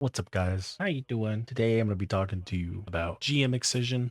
What's up, guys? How you doing? Today I'm going to be talking to you about GM Excision.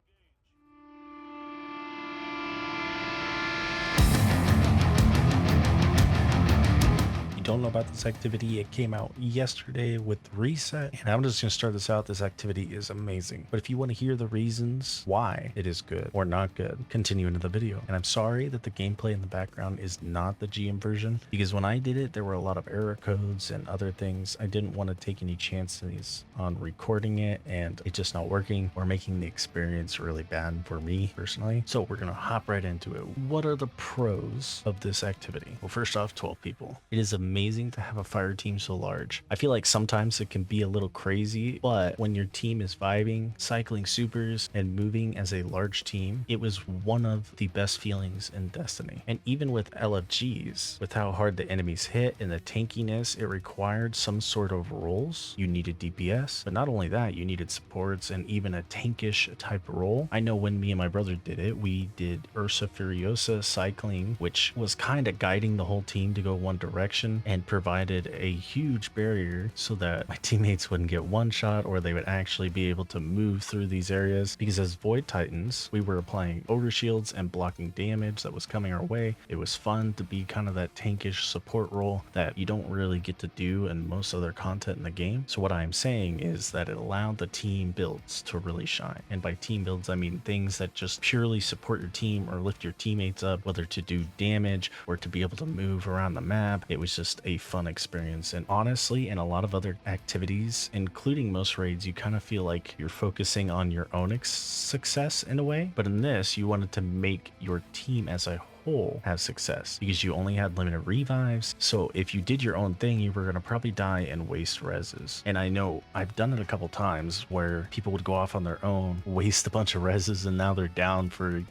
You don't know about this activity, it came out yesterday with Reset, and I'm just going to start this out. This activity is amazing, but if you want to hear the reasons why it is good or not good, continue into the video. And I'm sorry that the gameplay in the background is not the GM version, because when I did it there were a lot of error codes and other things. I didn't want to take any chances on recording it and it just not working or making the experience really bad for me personally. So we're going to hop right into it. What are the pros of this activity? Well, first off, 12 people. It is amazing to have a fire team so large. I feel like sometimes it can be a little crazy, but when your team is vibing, cycling supers, and moving as a large team, it was one of the best feelings in Destiny. And even with LFGs, with how hard the enemies hit and the tankiness, it required some sort of roles. You needed DPS, but not only that, you needed supports and even a tankish type role. I know when me and my brother did it, we did Ursa Furiosa cycling, which was kind of guiding the whole team to go one direction and provided a huge barrier so that my teammates wouldn't get one shot or they would actually be able to move through these areas, because as Void Titans we were applying overshields and blocking damage that was coming our way. It was fun to be kind of that tankish support role that you don't really get to do in most other content in the game. So what I'm saying is that it allowed the team builds to really shine, and by team builds I mean things that just purely support your team or lift your teammates up, whether to do damage or to be able to move around the map. It was just a fun experience. And honestly, in a lot of other activities, including most raids, you kind of feel like you're focusing on your own success in a way, but in this you wanted to make your team as a whole have success because you only had limited revives. So if you did your own thing, you were going to probably die and waste reses. And I know I've done it a couple times where people would go off on their own, waste a bunch of reses, and now they're down for,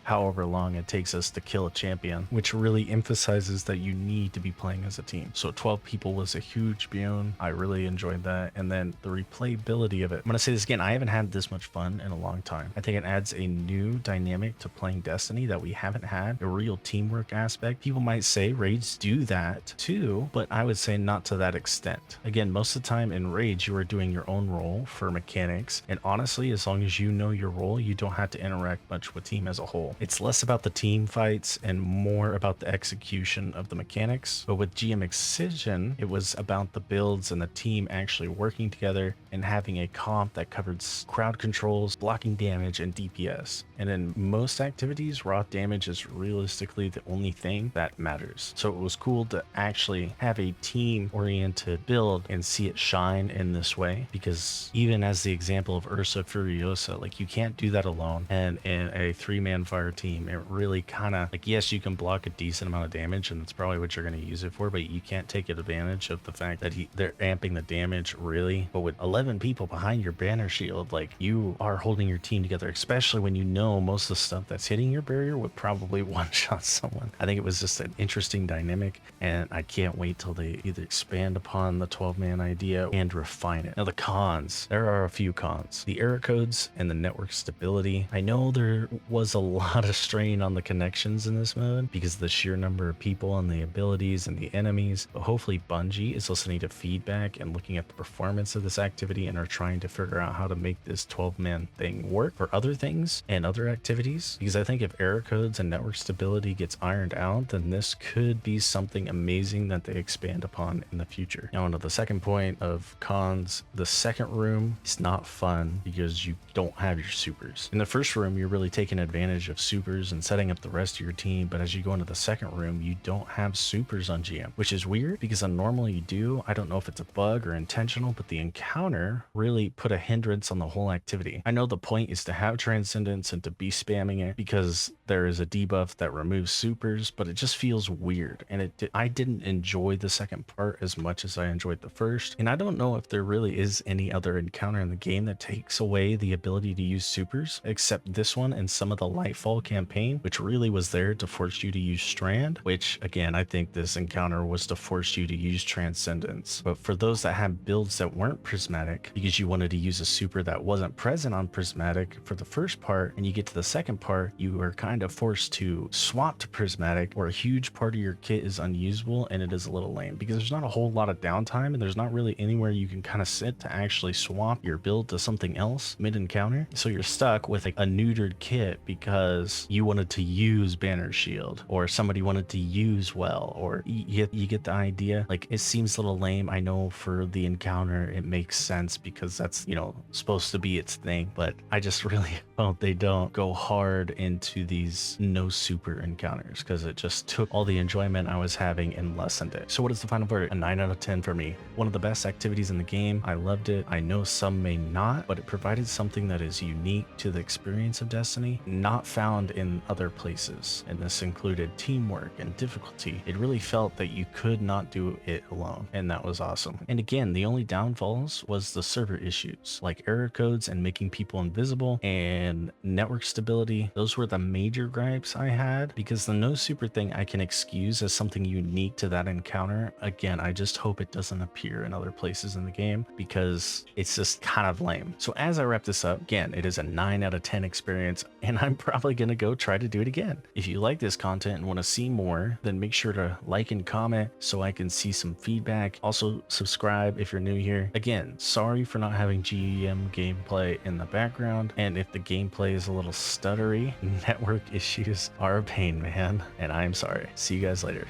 however long it takes us to kill a champion, which really emphasizes that you need to be playing as a team. So 12 people was a huge boon. I really enjoyed that. And then the replayability of it. I'm going to say this again, I haven't had this much fun in a long time. I think it adds a new dynamic to playing Destiny that we haven't had, a real teamwork aspect. People might say raids do that too, but I would say not to that extent. Again, most of the time in raids you are doing your own role for mechanics, and honestly, as long as you know your role, you don't have to interact much with team as a whole. It's less about the team fights and more about the execution of the mechanics. But with GM Excision, it was about the builds and the team actually working together and having a comp that covered crowd controls, blocking damage, and DPS. And in most activities, raw damage is realistically the only thing that matters. So it was cool to actually have a team-oriented build and see it shine in this way, because even as the example of Ursa Furiosa, like, you can't do that alone. And in a three-man fire team, it really kind of, like, yes, you can block a decent amount of damage and that's probably what you're going to use it for, but you can't take advantage of the fact that they're amping the damage really. But with 11 people behind your banner shield, like, you are holding your team together, especially when you know most of the stuff that's hitting your barrier would probably one-shot someone. I think it was just an interesting dynamic, and I can't wait till they either expand upon the 12-man idea and refine it. Now, the cons, there are a few cons. The error codes and the network stability. I know there was a lot of strain on the connections in this mode because of the sheer number of people and the abilities and the enemies, but hopefully Bungie is listening to feedback and looking at the performance of this activity and are trying to figure out how to make this 12-man thing work for other things and other activities, because I think if error codes and network stability gets ironed out, then this could be something amazing that they expand upon in the future. Now, onto the second point of cons, the second room is not fun because you don't have your supers. In the first room, you're really taking advantage of supers and setting up the rest of your team, but as you go into the second room, you don't have supers on GM, which is weird because normally you do. I don't know if it's a bug or intentional, but the encounter really put a hindrance on the whole activity. I know the point is to have transcendence and to be spamming it because there is a debuff that removes supers, but it just feels weird, and I didn't enjoy the second part as much as I enjoyed the first. And I don't know if there really is any other encounter in the game that takes away the ability to use supers except this one and some of the Lightfall campaign, which really was there to force you to use Strand, which again, I think this encounter was to force you to use Transcendence. But for those that had builds that weren't prismatic, because you wanted to use a super that wasn't present on prismatic for the first part, and you get to the second part, you were kind of forced to swap to prismatic, or a huge part of your kit is unusable and it is a little lame because there's not a whole lot of downtime and there's not really anywhere you can kind of sit to actually swap your build to something else mid-encounter. So you're stuck with a neutered kit because you wanted to use Banner Shield or somebody wanted to use Well, or you get the idea. Like, it seems a little lame. I know for the encounter it makes sense because that's, you know, supposed to be its thing, but I just really hope they don't go hard into these no super encounters because it just took all the enjoyment I was having and lessened it. So what is the final verdict? A 9 out of 10 for me. One of the best activities in the game. I loved it. I know some may not, but it provided something that is unique to the experience of Destiny, not found in other places. And this included teamwork and difficulty. It really felt that you could not do it alone, and that was awesome. And again, the only downfalls was the server issues, like error codes and making people invisible and network stability. Those were the major gripes I had, because the no super thing I can excuse as something unique to that encounter. Again, I just hope it doesn't appear in other places in the game because it's just kind of lame. So as I wrap this up, again, it is a 9 out of 10 experience, and I'm probably gonna go try to do it again. If you like this content and want to see more, then make sure to like and comment so I can see some feedback. Also subscribe if you're new here. Again, sorry for not having GM gameplay in the background, and if the gameplay is a little stuttery, network issues are a pain, man, and I'm sorry. See you guys later.